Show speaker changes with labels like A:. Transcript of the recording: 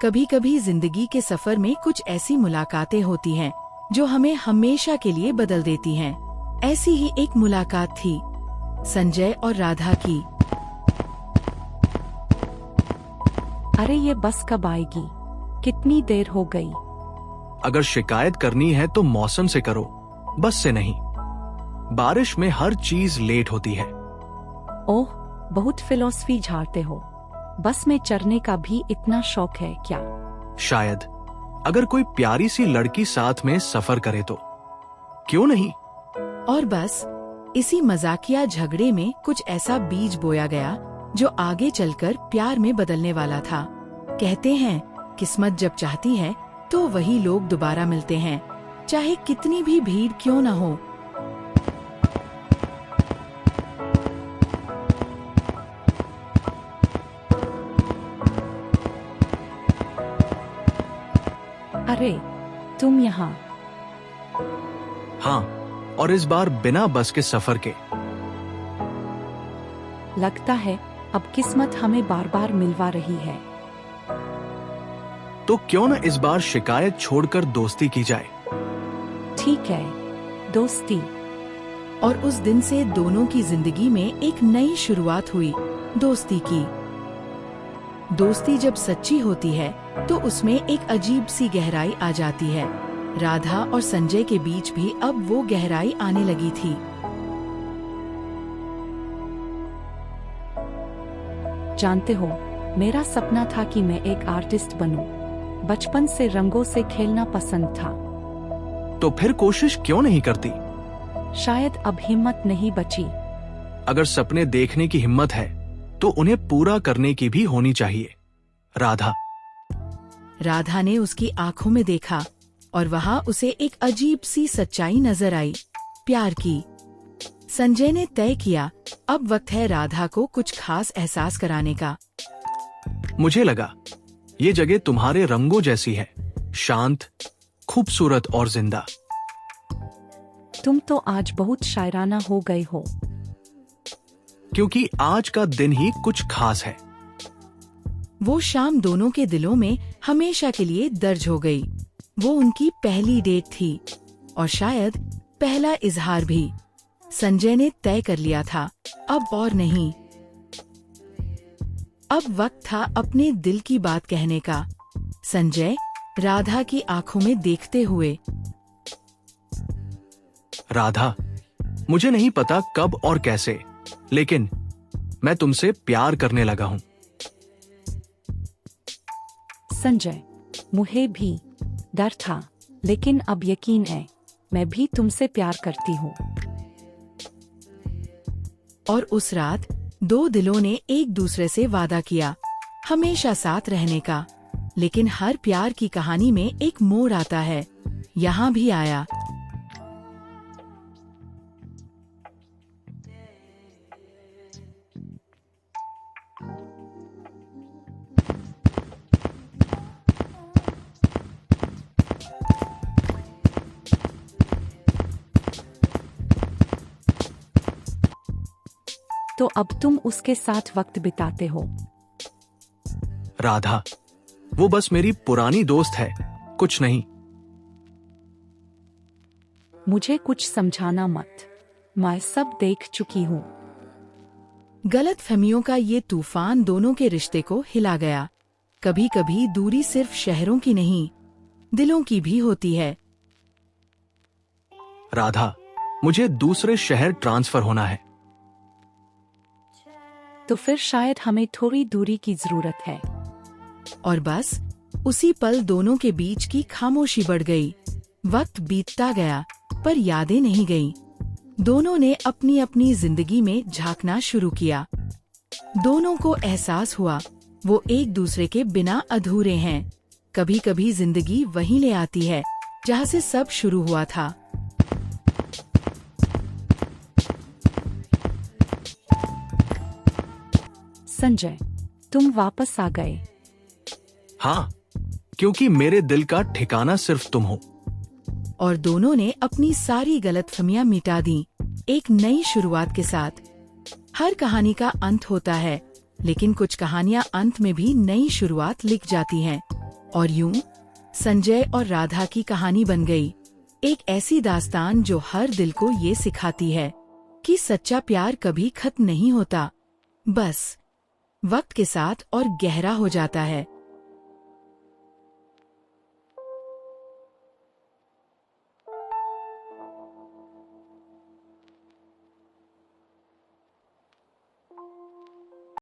A: कभी कभी जिंदगी के सफर में कुछ ऐसी मुलाकातें होती हैं जो हमें हमेशा के लिए बदल देती हैं। ऐसी ही एक मुलाकात थी संजय और राधा की।
B: अरे ये बस कब आएगी? कितनी देर हो गई?
C: अगर शिकायत करनी है तो मौसम से करो, बस से नहीं। बारिश में हर चीज लेट होती है।
B: ओह, बहुत फिलॉसफी झाड़ते हो। बस में चढ़ने का भी इतना शौक है क्या?
C: शायद अगर कोई प्यारी सी लड़की साथ में सफर करे तो क्यों नहीं।
A: और बस इसी मजाकिया झगड़े में कुछ ऐसा बीज बोया गया जो आगे चलकर प्यार में बदलने वाला था। कहते हैं किस्मत जब चाहती है तो वही लोग दोबारा मिलते हैं, चाहे कितनी भी भीड़ क्यों न हो।
B: अरे तुम यहाँ?
C: हाँ, और इस बार बिना बस के सफर के।
B: लगता है अब किस्मत हमें बार बार मिलवा रही है।
C: तो क्यों न इस बार शिकायत छोड़कर दोस्ती की जाए।
B: ठीक है, दोस्ती।
A: और उस दिन से दोनों की जिंदगी में एक नई शुरुआत हुई, दोस्ती की। दोस्ती जब सच्ची होती है तो उसमें एक अजीब सी गहराई आ जाती है। राधा और संजय के बीच भी अब वो गहराई आने लगी थी।
B: जानते हो, मेरा सपना था कि मैं एक आर्टिस्ट बनूं। बचपन से रंगों से खेलना पसंद था।
C: तो फिर कोशिश क्यों नहीं करती?
B: शायद अब हिम्मत नहीं बची।
C: अगर सपने देखने की हिम्मत है तो उन्हें पूरा करने की भी होनी चाहिए। राधा।
A: राधा ने उसकी आंखों में देखा और वहाँ उसे एक अजीब सी सच्चाई नजर आई, प्यार की। संजय ने तय किया अब वक्त है राधा को कुछ खास एहसास कराने का।
C: मुझे लगा ये जगह तुम्हारे रंगों जैसी है, शांत, खूबसूरत और जिंदा।
B: तुम तो आज बहुत शायराना हो गए हो।
C: क्योंकि आज का दिन ही कुछ खास है।
A: वो शाम दोनों के दिलों में हमेशा के लिए दर्ज हो गई। वो उनकी पहली डेट थी और शायद पहला इजहार भी। संजय ने तय कर लिया था अब और नहीं। अब वक्त था अपने दिल की बात कहने का। संजय राधा की आंखों में देखते हुए।
C: राधा, मुझे नहीं पता कब और कैसे, लेकिन मैं तुमसे प्यार करने लगा हूँ।
B: संजय, मुझे भी डर था, लेकिन अब यकीन है, मैं भी तुमसे प्यार करती हूँ।
A: और उस रात दो दिलों ने एक दूसरे से वादा किया हमेशा साथ रहने का। लेकिन हर प्यार की कहानी में एक मोड़ आता है, यहाँ भी आया।
B: तो अब तुम उसके साथ वक्त बिताते हो?
C: राधा, वो बस मेरी पुरानी दोस्त है, कुछ नहीं।
B: मुझे कुछ समझाना मत, मैं सब देख चुकी हूँ।
A: गलतफहमियों का ये तूफान दोनों के रिश्ते को हिला गया। कभी कभी दूरी सिर्फ शहरों की नहीं, दिलों की भी होती है।
C: राधा, मुझे दूसरे शहर ट्रांसफर होना है।
B: तो फिर शायद हमें थोड़ी दूरी की जरूरत है।
A: और बस उसी पल दोनों के बीच की खामोशी बढ़ गई। वक्त बीतता गया पर यादें नहीं गईं। दोनों ने अपनी अपनी जिंदगी में झांकना शुरू किया। दोनों को एहसास हुआ वो एक दूसरे के बिना अधूरे हैं। कभी कभी जिंदगी वहीं ले आती है जहाँ से सब शुरू हुआ था।
B: संजय, तुम वापस आ गए।
C: हाँ, क्योंकि मेरे दिल का ठिकाना सिर्फ तुम हो।
A: और दोनों ने अपनी सारी गलतफहमियां मिटा दी, एक नई शुरुआत के साथ। हर कहानी का अंत होता है, लेकिन कुछ कहानियां अंत में भी नई शुरुआत लिख जाती हैं। और यूं संजय और राधा की कहानी बन गई, एक ऐसी दास्तान जो हर दिल को ये सिखाती है कि सच्चा प्यार कभी खत्म नहीं होता, बस वक्त के साथ और गहरा हो जाता है।